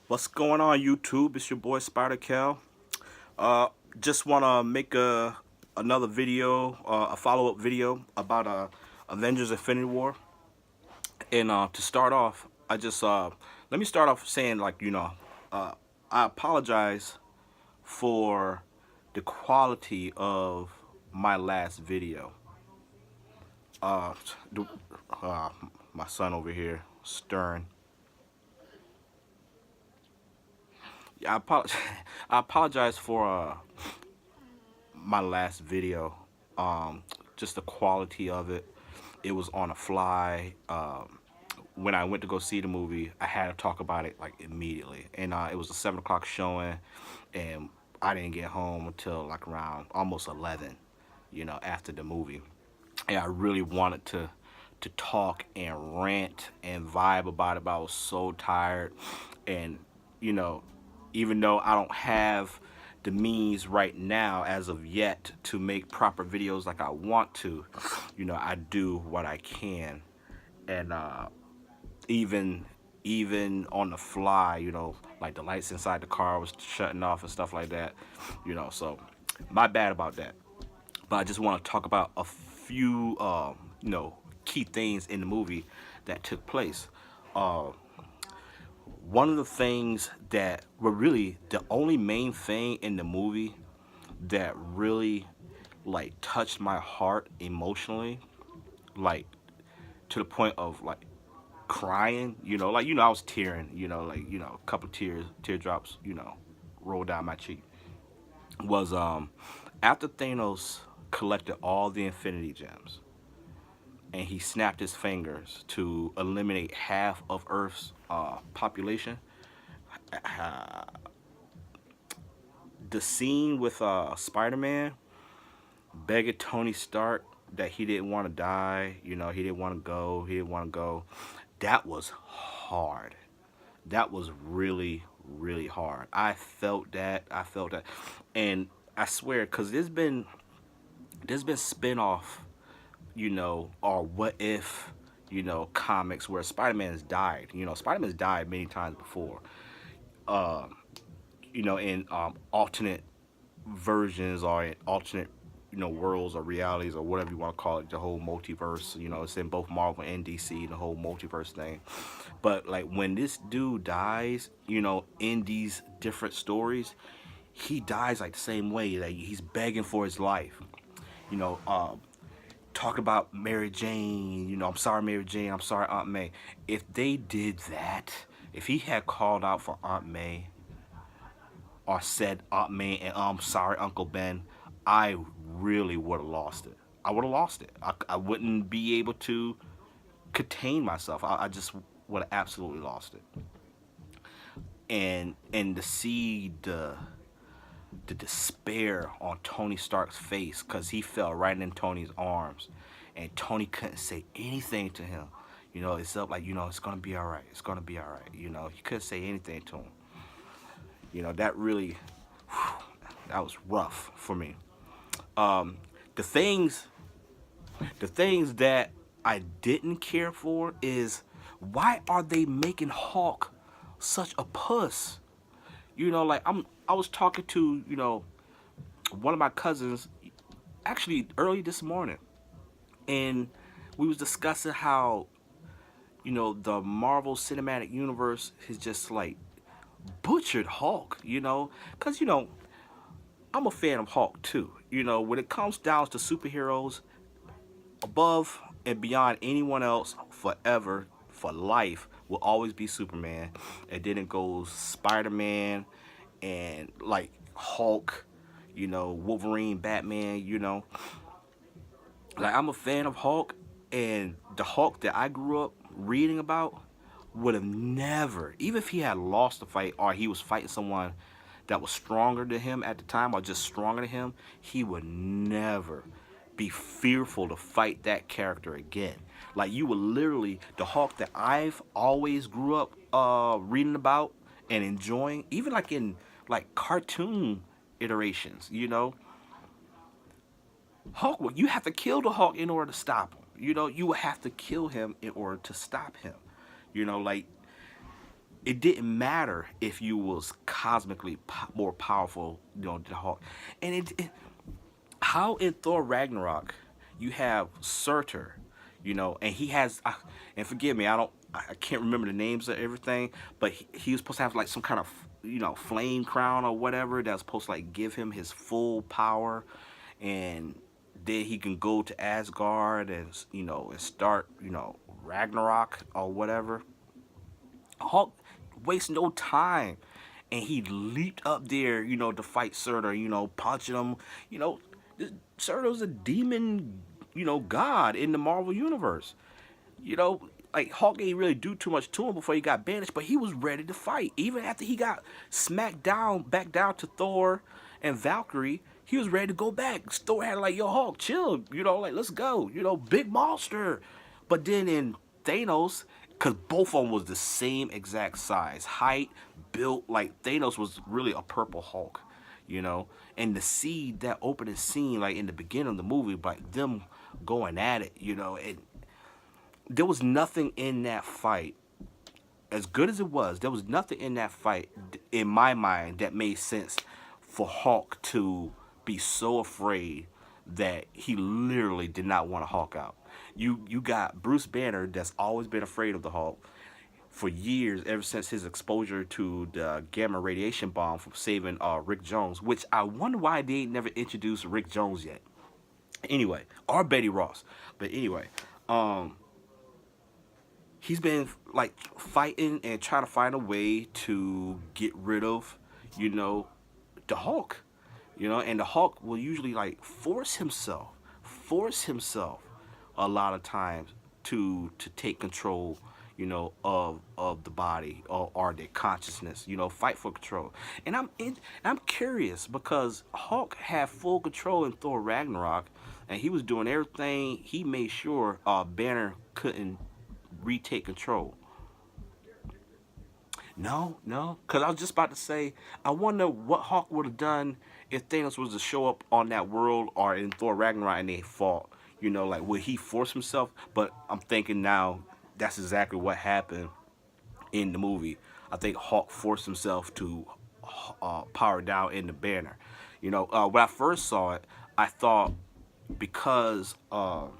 What's going on, YouTube? It's your boy Spider Cal. Uh, just wanna make another video, a follow-up video about Avengers: Infinity War. And to start off, let me start off saying uh, I apologize for the quality of my last video. Uh, the, uh, my son over here stirring. Yeah, I apologize for my last video. Um, just the quality of it. It was on a fly. When I went to go see the movie, I had to talk about it like immediately, and it was a 7 o'clock showing, and I didn't get home until like around almost 11. After the movie, and I really wanted to talk and rant and vibe about it, but I was so tired, and you know, even though I don't have the means right now as of yet to make proper videos like I want to, I do what I can, and even on the fly, like the lights inside the car was shutting off and stuff like that, so my bad about that. But I just want to talk about a few, key things in the movie that took place. Uh, One of the things that were really the only main thing in the movie that really like touched my heart emotionally, like to the point of like crying, I was tearing, a couple teardrops, rolled down my cheek. Was after Thanos collected all the Infinity Gems and he snapped his fingers to eliminate half of Earth's population. Uh, the scene with Spider-Man begging Tony Stark that he didn't want to die, he didn't want to go, he didn't want to go. That was hard. That was really, really hard. I felt that. I felt that, and I swear, cause there's been spin-off, or what if, comics where Spider-Man has died. Spider-Man's died many times before. Um, in alternate versions or in alternate, worlds or realities or whatever you want to call it, the whole multiverse. It's in both Marvel and DC, the whole multiverse thing. But like when this dude dies, in these different stories, he dies like the same way. Like he's begging for his life. You know, um, Talk about Mary Jane. I'm sorry, Mary Jane. I'm sorry, Aunt May. If they did that, if he had called out for Aunt May or said Aunt May and I'm sorry, Uncle Ben, I really would have lost it. I would have lost it. I wouldn't be able to contain myself. I just would have absolutely lost it. And to see the despair on Tony Stark's face because he fell right in Tony's arms, and Tony couldn't say anything to him. It's up like it's gonna be all right. It's gonna be all right. He couldn't say anything to him. That really, that was rough for me. Um, the things, the things that I didn't care for is why are they making Hulk such a puss? Like I was talking to one of my cousins actually early this morning, and we was discussing how the Marvel Cinematic Universe has just like butchered Hulk. Because I'm a fan of Hulk too. When it comes down to superheroes, above and beyond anyone else, forever, for life, will always be Superman. And then it goes Spider-Man and like Hulk, Wolverine, Batman. Like I'm a fan of Hulk, and the Hulk that I grew up reading about would have never, even if he had lost the fight or he was fighting someone that was stronger than him at the time or just stronger than him, he would never be fearful to fight that character again. Like you would literally, the Hulk that I've always grew up reading about and enjoying, even like in like cartoon iterations, Hulk, you have to kill the Hulk in order to stop him. You would have to kill him in order to stop him. Like it didn't matter if you was cosmically more powerful, than the Hulk. And how in Thor Ragnarok you have Surtur, and he has, and forgive me, I can't remember the names of everything, but he was supposed to have like some kind of, flame crown or whatever that's supposed to like give him his full power, and then he can go to Asgard and and start Ragnarok or whatever. Hulk wastes no time, and he leaped up there, to fight Surtur, punching him. You know, Surtur's a demon, god in the Marvel universe. You know, like Hulk ain't really do too much to him before he got banished, but he was ready to fight. Even after he got smacked down, back down to Thor and Valkyrie, he was ready to go back. Thor had like, yo, Hulk, chill, like let's go, big monster. But then in Thanos, because both of them was the same exact size, height, built, like Thanos was really a purple Hulk, and to see that opening scene like in the beginning of the movie, like them going at it, and there was nothing in that fight, as good as it was, there was nothing in that fight, in my mind, that made sense for Hulk to be so afraid that he literally did not want to Hulk out. You got Bruce Banner that's always been afraid of the Hulk for years, ever since his exposure to the gamma radiation bomb from saving Rick Jones, which I wonder why they ain't never introduced Rick Jones yet. Anyway, or Betty Ross. But anyway, he's been like fighting and trying to find a way to get rid of, the Hulk, and the Hulk will usually like force himself a lot of times to take control, of the body, or their consciousness, fight for control. And I'm curious because Hulk had full control in Thor Ragnarok, and he was doing everything. He made sure Banner couldn't retake control. No, because I was just about to say, I wonder what Hawk would have done if Thanos was to show up on that world or in Thor Ragnarok and they fought. Like, would he force himself? But I'm thinking now that's exactly what happened in the movie. I think Hawk forced himself to power down in the Banner. When I first saw it, I thought because oh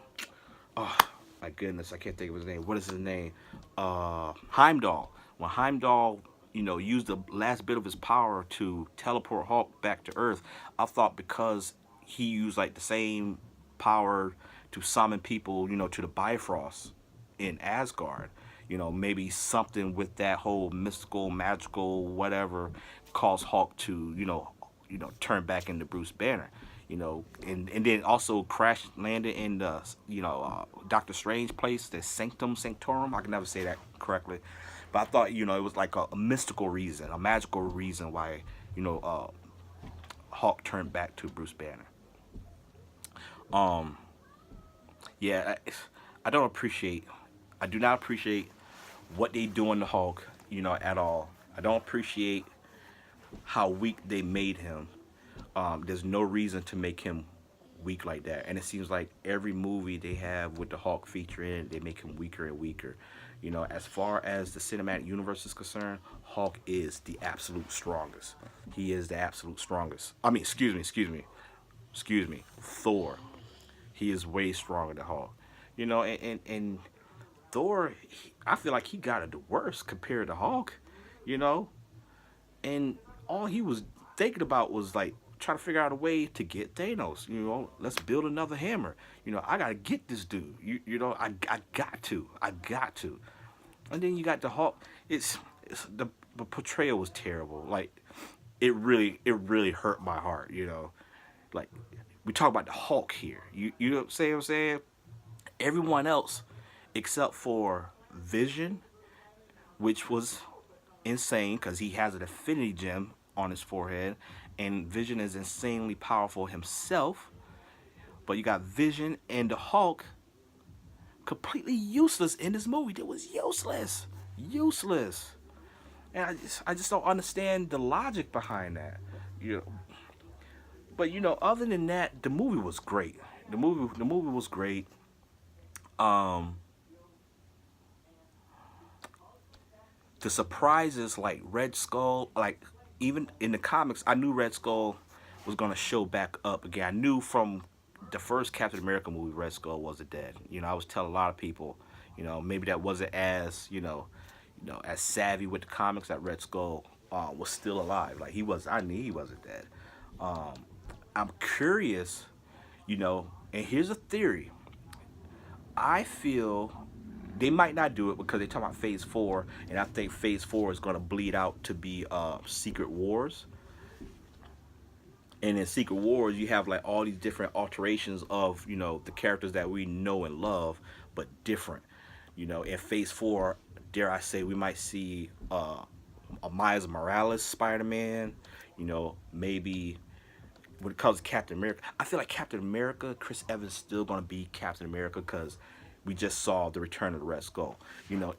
my goodness, I can't think of his name. What is his name? Heimdall. When Heimdall, used the last bit of his power to teleport Hulk back to Earth, I thought because he used like the same power to summon people, to the Bifrost in Asgard, maybe something with that whole mystical, magical, whatever, caused Hulk to, turn back into Bruce Banner. And then also crash landed in the Doctor Strange place, the Sanctum Sanctorum. I can never say that correctly, but I thought it was like a mystical reason, a magical reason why Hulk turned back to Bruce Banner. Yeah, I don't appreciate, I do not appreciate what they doing to Hulk, at all. I don't appreciate how weak they made him. There's no reason to make him weak like that. And it seems like every movie they have with the Hulk featuring, they make him weaker and weaker. As far as the cinematic universe is concerned, Hulk is the absolute strongest. He is the absolute strongest. I mean, excuse me, Thor. He is way stronger than Hulk. And Thor, I feel like he got it the worst compared to Hulk. You know, and all he was thinking about was like trying to figure out a way to get Thanos. Let's build another hammer. I gotta get this dude. I got to. And then you got the Hulk. It's the portrayal was terrible. Like it really hurt my heart. Like we talk about the Hulk here. You know what I'm saying? Everyone else except for Vision, which was insane because he has an Infinity Gem on his forehead, and Vision is insanely powerful himself. But you got Vision and the Hulk completely useless in this movie. It was useless, and I just don't understand the logic behind that. But other than that, the movie was great. The movie was great. the surprises like Red Skull, like even in the comics, I knew Red Skull was gonna show back up again. I knew from the first Captain America movie Red Skull wasn't dead. I was telling a lot of people, maybe that wasn't as as savvy with the comics that Red Skull was still alive. Like he was, I knew he wasn't dead. Um, I'm curious, and here's a theory. I feel they might not do it because they talk about Phase Four, and I think Phase Four is going to bleed out to be Secret Wars. And in Secret Wars, you have like all these different alterations of the characters that we know and love, but different. In Phase Four, dare I say, we might see a Miles Morales Spider-Man. Maybe when it comes to Captain America, I feel like Captain America, Chris Evans still gonna be Captain America because we just saw the return of the Red Skull.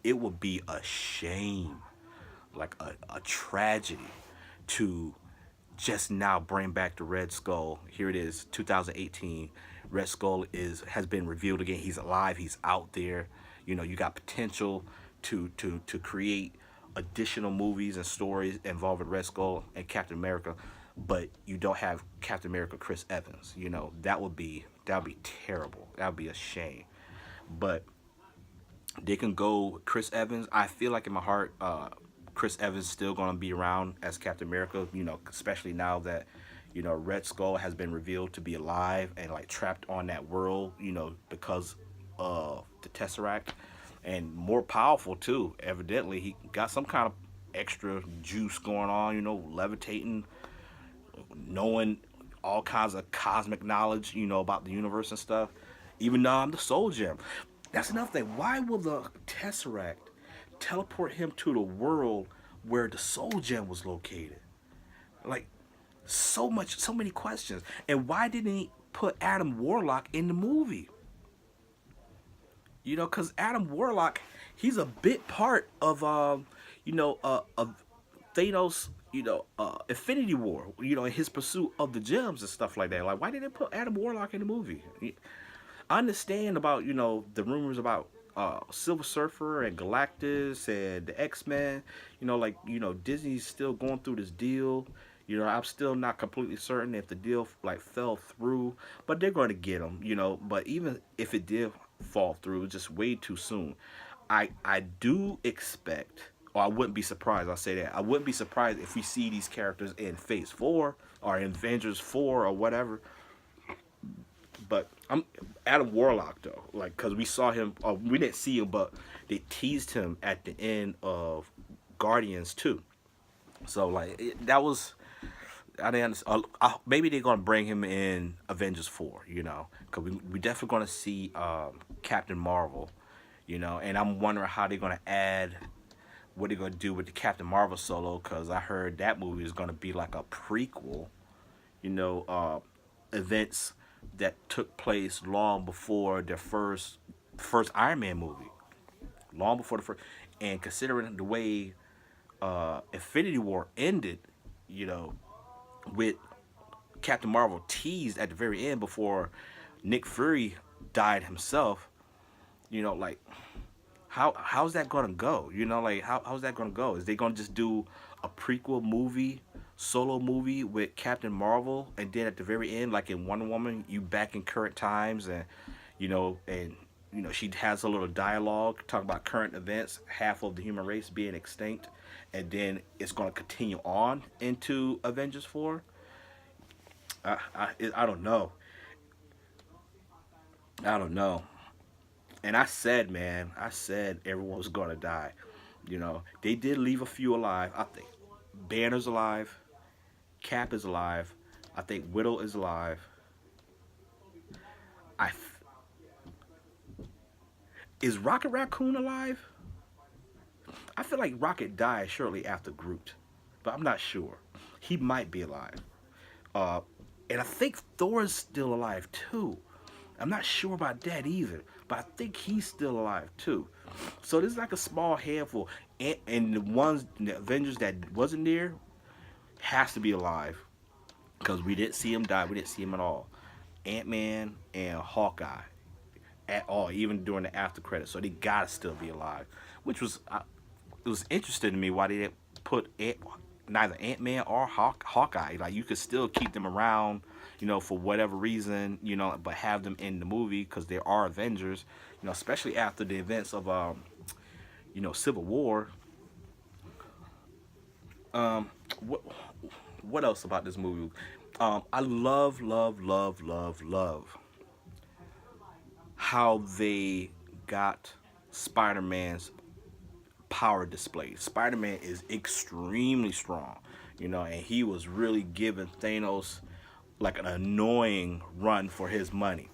It would be a shame, like a tragedy, to just now bring back the Red Skull. Here it is, 2018. Red Skull has been revealed again. He's alive. He's out there. You got potential to create additional movies and stories involving Red Skull and Captain America, but you don't have Captain America Chris Evans. That would be terrible. That would be a shame. But they can go Chris Evans. I feel like in my heart, Chris Evans is still going to be around as Captain America. Especially now that Red Skull has been revealed to be alive and like trapped on that world. Because of the Tesseract, and more powerful too. Evidently, he got some kind of extra juice going on. Levitating, knowing all kinds of cosmic knowledge. About the universe and stuff. Even though I'm the Soul Gem. That's another thing. Why will the Tesseract teleport him to the world where the Soul Gem was located? Like, so many questions. And why didn't he put Adam Warlock in the movie? Because Adam Warlock, he's a big part of of Thanos, Infinity War, in his pursuit of the gems and stuff like that. Like, why didn't they put Adam Warlock in the movie? I understand about the rumors about Silver Surfer and Galactus and the X-Men. Disney's still going through this deal. I'm still not completely certain if the deal like fell through, but they're going to get them. But even if it did fall through, it's just way too soon. I do expect, or I wouldn't be surprised. I'll say that I wouldn't be surprised if we see these characters in Phase 4 or in Avengers 4 or whatever. But I'm Adam Warlock though, like, because we saw him. We didn't see him, but they teased him at the end of Guardians 2. So like that was, I didn't understand. Maybe they're gonna bring him in Avengers 4. Because we definitely gonna see Captain Marvel. And I'm wondering how they're gonna add, what they're gonna do with the Captain Marvel solo, because I heard that movie is gonna be like a prequel. Events that took place long before the first Iron Man movie, long before the first. And considering the way Infinity War ended, with Captain Marvel teased at the very end before Nick Fury died himself, like how's that gonna go? Like how's that gonna go? Is they gonna just do a prequel movie, solo movie with Captain Marvel, and then at the very end, like in Wonder Woman, you back in current times, and she has a little dialogue talking about current events, half of the human race being extinct, and then it's gonna continue on into Avengers 4. I don't know. I don't know. And I said everyone was gonna die. They did leave a few alive. I think Banner's alive, Cap is alive, I think Widow is alive. I is Rocket Raccoon alive? I feel like Rocket died shortly after Groot, but I'm not sure. He might be alive. Uh, and I think Thor's still alive too. I'm not sure about that either, but I think he's still alive too. So there's like a small handful, and the Avengers that wasn't there has to be alive because we didn't see him die. We didn't see him at all. Ant-Man and Hawkeye at all, even during the after credits. So they gotta still be alive, which was it was interesting to me why they didn't put neither Ant-Man or Hawkeye. Like you could still keep them around, for whatever reason, but have them in the movie because they are Avengers. Especially after the events of Civil War. What what else about this movie? I love, love, love, love, love how they got Spider-Man's power displayed. Spider-Man is extremely strong, and he was really giving Thanos like an annoying run for his money.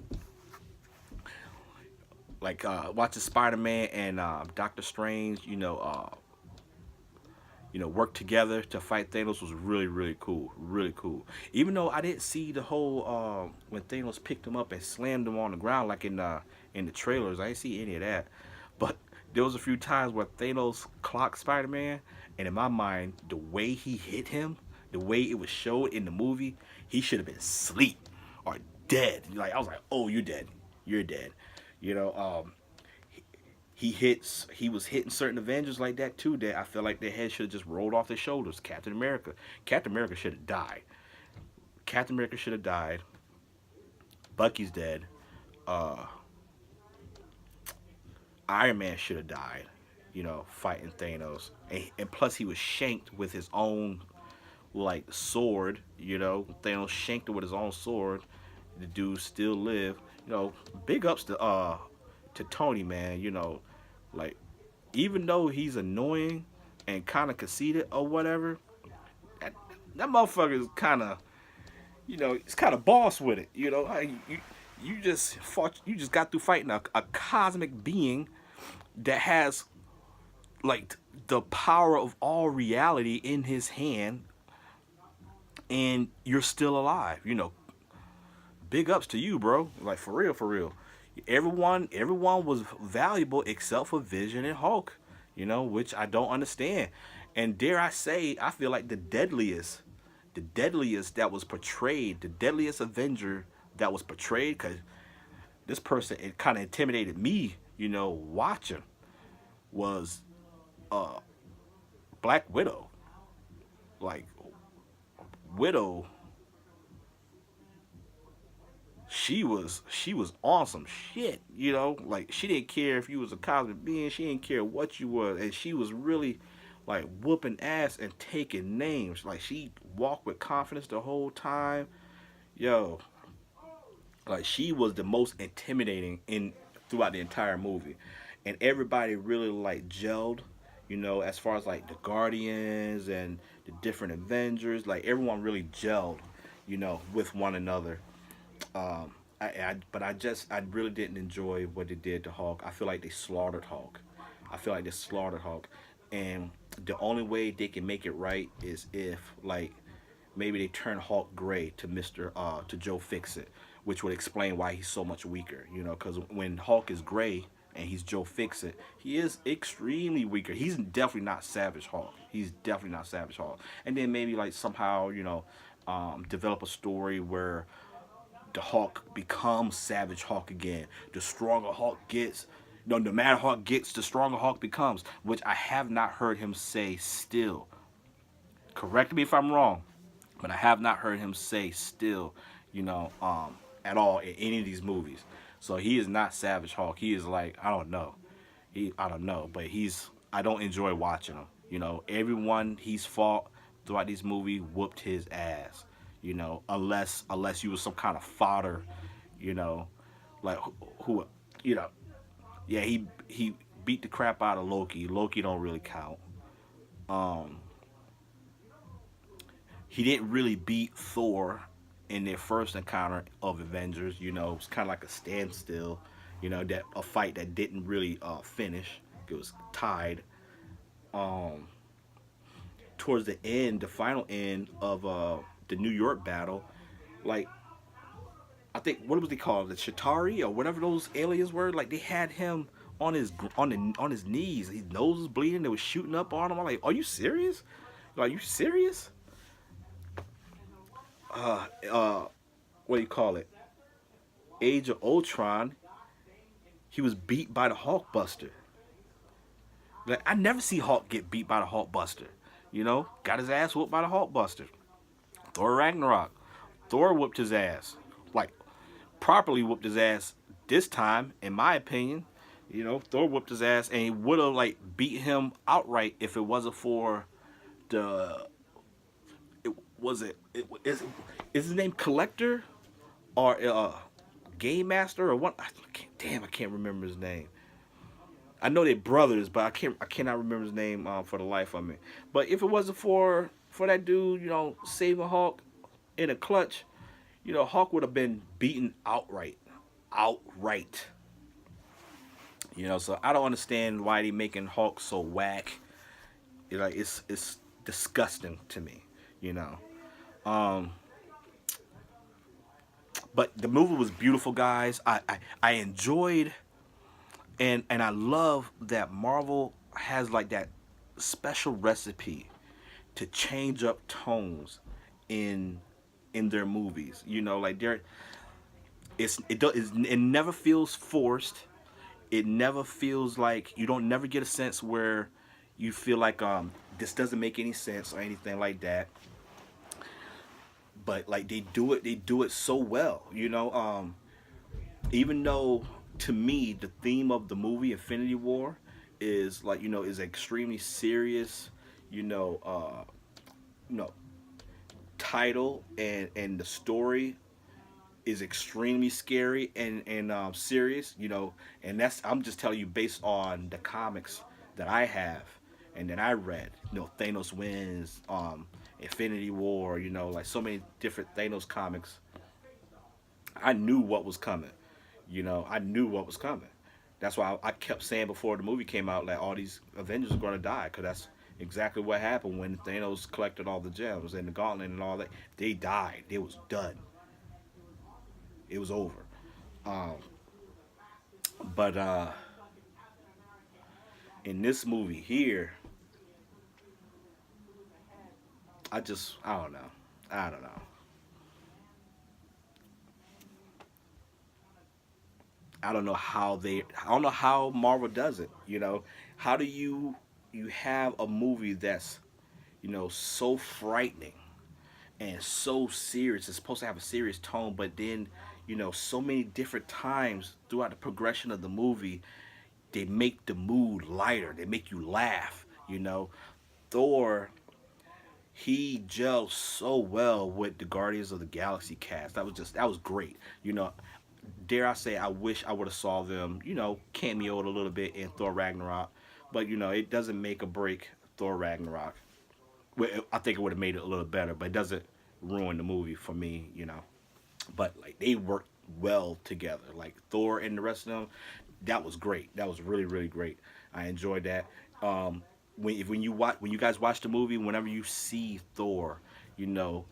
Like watching Spider-Man and Doctor Strange, work together to fight Thanos was really, really cool, really cool. Even though I didn't see the whole when Thanos picked him up and slammed him on the ground like in the trailers, I didn't see any of that. But there was a few times where Thanos clocked Spider-Man, and in my mind, the way he hit him, the way it was showed in the movie, he should have been asleep or dead. Like I was like, oh, you're dead, you're dead. You know, he was hitting certain Avengers like that too that I feel like their head should have just rolled off their shoulders. Captain America should have died. Captain America should have died. Bucky's dead. uh Iron Man should have died, fighting Thanos. And plus he was shanked with his own like sword. Thanos shanked him with his own sword. The dude still lived. Big ups to Tony, man. Like, even though he's annoying and kind of conceited or whatever, that, that motherfucker is kind of, it's kind of boss with it. You just fought, you just got through fighting a cosmic being that has like the power of all reality in his hand, and you're still alive. Big ups to you, bro. Like for real, for real. Everyone was valuable except for Vision and Hulk, which I don't understand. And dare I say, I feel like the deadliest that was portrayed, the deadliest Avenger that was portrayed, because this person, it kind of intimidated me, watching, was uh Black Widow. Like Widow, she was on some shit. Like she didn't care if you was a cosmic being, she didn't care what you were, and she was really like whooping ass and taking names. Like she walked with confidence the whole time. Yo, like she was the most intimidating in throughout the entire movie, and everybody really like gelled. As far as like the Guardians and the different Avengers, like everyone really gelled, with one another. But I really didn't enjoy what they did to Hulk. I feel like they slaughtered Hulk. And the only way they can make it right is if like maybe they turn Hulk gray to to Joe Fixit, which would explain why he's so much weaker. Because when Hulk is gray and he's Joe Fixit, he is extremely weaker. He's definitely not Savage Hulk. And then maybe like somehow develop a story where the Hulk becomes Savage Hulk again. The stronger Hulk gets, no matter Hulk gets, the stronger Hulk becomes, which I have not heard him say still. Correct me if I'm wrong, but I have not heard him say still, at all in any of these movies. So he is not Savage Hulk. He is like, I don't know. I don't know, but I don't enjoy watching him. Everyone he's fought throughout these movies whooped his ass. Unless you was some kind of fodder, like who, yeah, he beat the crap out of Loki. Loki don't really count. Um, he didn't really beat Thor in their first encounter of Avengers. It was kind of like a standstill. That a fight that didn't really finish. It was tied. Um, Towards the end, the final end of the New York battle, like I think what was they called, the Chitari or whatever those aliens were. Like they had him on his knees. His nose was bleeding. They was shooting up on him. I'm like, are you serious? Like, are you serious? Uh, uh, what do you call it? Age of Ultron. He was beat by the Hulkbuster. Like I never see Hulk get beat by the Hulk Buster. You know, got his ass whooped by the Hulk Buster. Thor Ragnarok, Thor whooped his ass, like properly whooped his ass this time, in my opinion. You know, Thor whooped his ass, and he would have like beat him outright if it wasn't for the. It was is his name Collector or Game Master or what? Damn, I can't remember his name. I know they're brothers, but I cannot remember his name for the life of me. But if it wasn't for that dude, you know, saving Hulk in a clutch, you know, Hulk would have been beaten outright. You know, so I don't understand why they making Hulk so whack. Like it's disgusting to me. You know, um, but the movie was beautiful, guys. I enjoyed and I love that Marvel has like that special recipe to change up tones in their movies. You know, like it never feels forced. It never feels like you don't never get a sense where you feel like this doesn't make any sense or anything like that. But like they do it so well. You know, even though to me the theme of the movie Infinity War is like, you know, is extremely serious, you know, you know, title and the story is extremely scary and serious, you know, and that's I'm just telling you based on the comics that I have and that I read. You know, Thanos wins, Infinity War, you know, like so many different Thanos comics. I knew what was coming. You know, I knew what was coming. That's why I kept saying before the movie came out that all these Avengers are going to die, because that's exactly what happened when Thanos collected all the gems and the gauntlet and all that. They died. It was done. It was over. Um, but in this movie here, I don't know. I don't know. I don't know how Marvel does it. You know, how do you have a movie that's, you know, so frightening and so serious. It's supposed to have a serious tone, but then, you know, so many different times throughout the progression of the movie, they make the mood lighter. They make you laugh. You know, Thor, he gels so well with the Guardians of the Galaxy cast. That was great. You know, dare I say, I wish I would have saw them, you know, cameoed a little bit in Thor Ragnarok, but you know, it doesn't make or break Thor Ragnarok. Well, I think it would have made it a little better, but it doesn't ruin the movie for me, you know. But like they worked well together, like Thor and the rest of them. That was great. That was really great. I enjoyed that. When you guys watch the movie, whenever you see Thor, you know,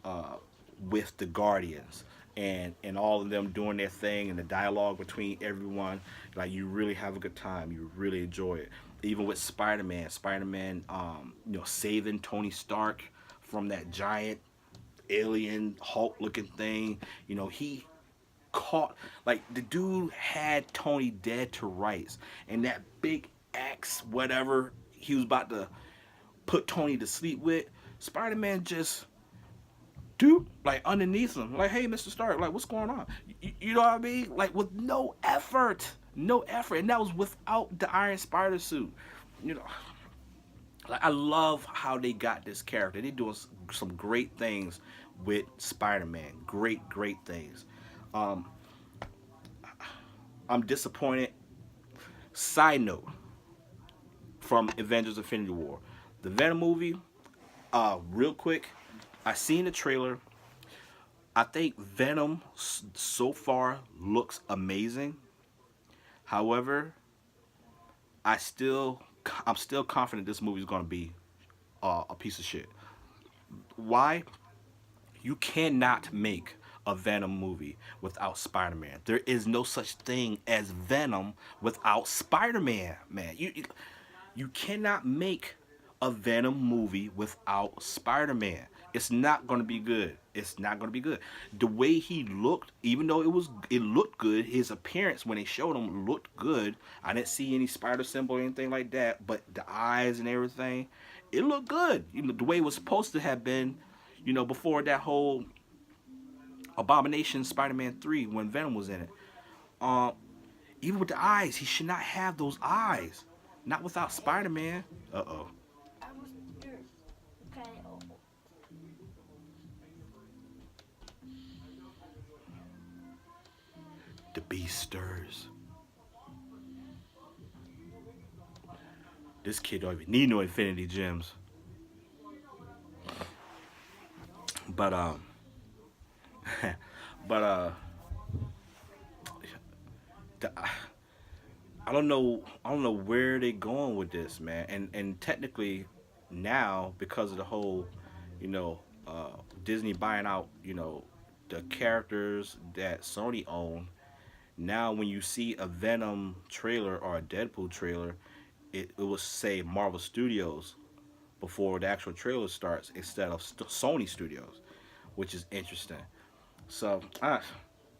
with the Guardians and all of them doing their thing and the dialogue between everyone, like you really have a good time. You really enjoy it. Even with Spider Man, you know, saving Tony Stark from that giant alien Hulk looking thing. You know, he caught like the dude had Tony dead to rights, and that big axe, whatever he was about to put Tony to sleep with, Spider Man just dude like underneath him, like, hey, Mr. Stark, like what's going on? You know what I mean? Like with no effort, and that was without the Iron Spider suit. You know, like I love how they got this character. They doing some great things with Spider-Man. Great things. Um, I'm disappointed. Side note from Avengers: Infinity War, the Venom movie. Real quick, I seen the trailer. I think Venom so far looks amazing. However, I'm still confident this movie is going to be a piece of shit. Why? You cannot make a Venom movie without Spider-Man. There is no such thing as Venom without Spider-Man, man. You cannot make a Venom movie without Spider-Man. It's not gonna be good. It's not gonna be good. The way he looked, even though it looked good, his appearance when they showed him looked good. I didn't see any spider symbol or anything like that, but the eyes and everything, it looked good. You know, the way it was supposed to have been, before that whole Abomination Spider-Man 3 when Venom was in it. Um, Even with the eyes, he should not have those eyes. Not without Spider-Man. Uh-oh. The beast stirs. This kid don't even need no Infinity Gems. But but the, I don't know where they going with this, man. And technically now because of the whole, you know, Disney buying out, the characters that Sony own. Now when you see a Venom trailer or a Deadpool trailer, it will say Marvel Studios before the actual trailer starts instead of Sony Studios, which is interesting. So,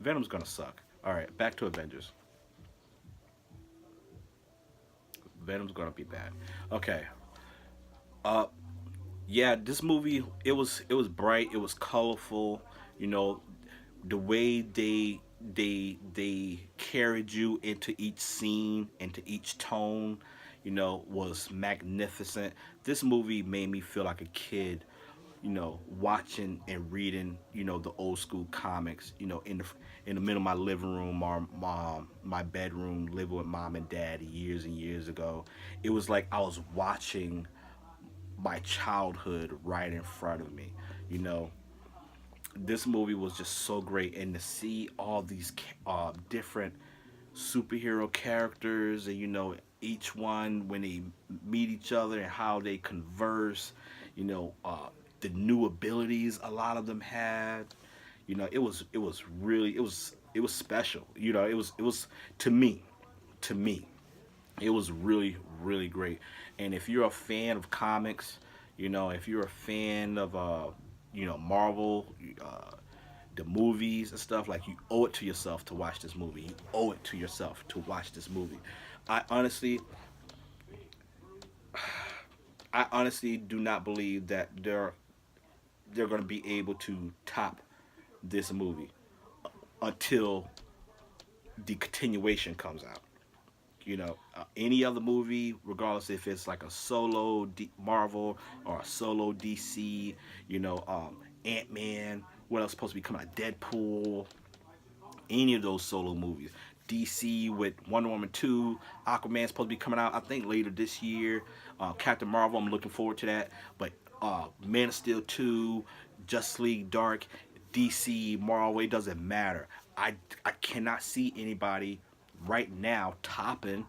Venom's gonna suck. All right, back to Avengers. Venom's gonna be bad. Okay. Uh, yeah, this movie it was bright, it was colorful. You know, the way they carried you into each scene, into each tone, was magnificent. This movie made me feel like a kid, watching and reading, the old school comics, in the middle of my living room or my bedroom, living with mom and dad years and years ago. It was like I was watching my childhood right in front of me. You know, this movie was just so great, and to see all these different superhero characters, and each one when they meet each other and how they converse, you know uh, the new abilities a lot of them had. It was really it was special. It was to me it was really really great. And if you're a fan of comics, if you're a fan of Marvel, the movies and stuff, like, you owe it to yourself to watch this movie. You owe it to yourself to watch this movie. I honestly I honestly do not believe that they're going to be able to top this movie until the continuation comes out. Any other movie, regardless if it's like a solo Marvel or a solo DC, Ant Man, what else supposed to be coming out? Deadpool, any of those solo movies. DC with Wonder Woman 2, Aquaman's supposed to be coming out, I think, later this year. Captain Marvel, I'm looking forward to that. But Man of Steel 2, Justice League Dark, DC, Marvel, it doesn't matter. I cannot see anybody right now topping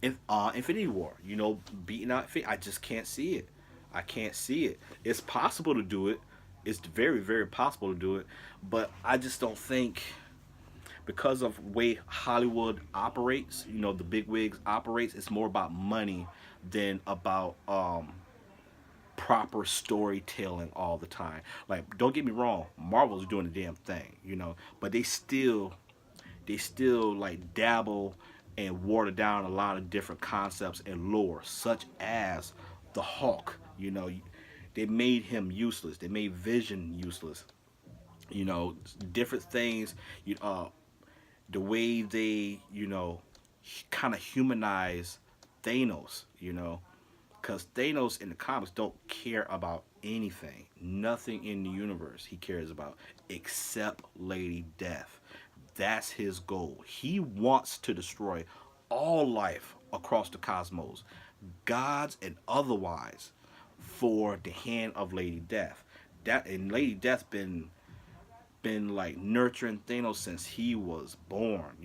Infinity War. Beating out Infinity. I just can't see it. I can't see it. It's possible to do it. It's very, very possible to do it. But I just don't think, because of the way Hollywood operates, the big wigs operates, it's more about money than about proper storytelling all the time. Like, don't get me wrong, Marvel's doing the damn thing, but they still like dabble and water down a lot of different concepts and lore, such as the Hulk. They made him useless. They made Vision useless. Different things. The way they, kind of humanize Thanos, because Thanos in the comics don't care about anything, nothing in the universe he cares about except Lady Death. That's his goal. He wants to destroy all life across the cosmos, gods and otherwise, for the hand of Lady Death. That, and Lady Death been like nurturing Thanos since he was born,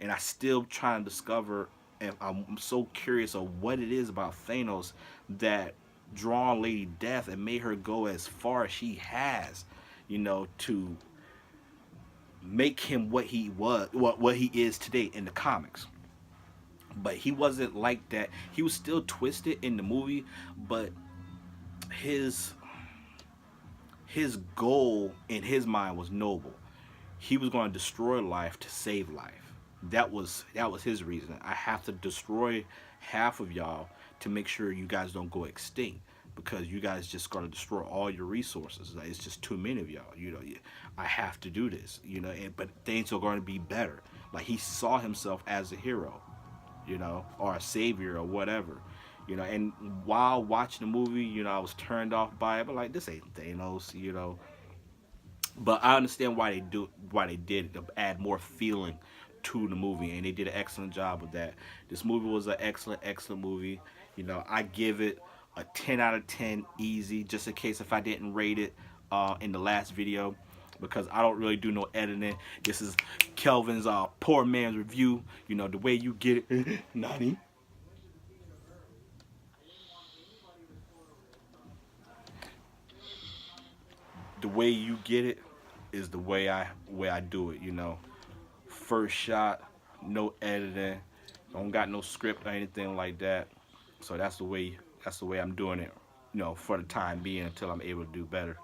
and I still trying to discover, and I'm so curious of what it is about Thanos that drawn Lady Death and made her go as far as she has, to make him what he was, what he is today in the comics. But he wasn't like that. He was still twisted in the movie, but his his goal in his mind was noble. He was going to destroy life to save life. That was his reason. I have to destroy half of y'all to make sure you guys don't go extinct, because you guys just going to destroy all your resources. Like, it's just too many of y'all. I have to do this. But things are going to be better. Like, he saw himself as a hero, or a savior or whatever. And while watching the movie, I was turned off by it, but like, this ain't Thanos. But I understand why they did it, to add more feeling to the movie, and they did an excellent job with that. This movie was an excellent movie. I give it a 10 out of 10 easy, just in case if I didn't rate it in the last video, because I don't really do no editing. This is Kelvin's poor man's review. The way you get it. Nani? The way you get it is the way I do it. First shot, no editing, don't got no script or anything like that. So that's the way I'm doing it. For the time being, until I'm able to do better.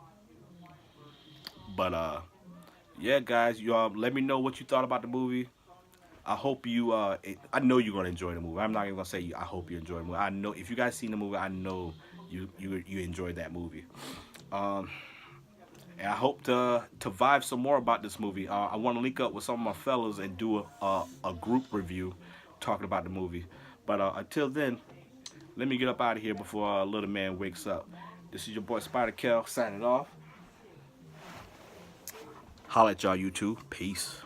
But yeah, guys, you let me know what you thought about the movie. I hope you I know you're gonna enjoy the movie. I'm not even gonna say I hope you enjoy the movie. I know if you guys seen the movie, I know you enjoyed that movie. Um, and I hope to vibe some more about this movie. I want to link up with some of my fellows and do a group review talking about the movie. But until then, let me get up out of here before little man wakes up. This is your boy Spider Kel signing off. Holla at y'all, YouTube. Peace.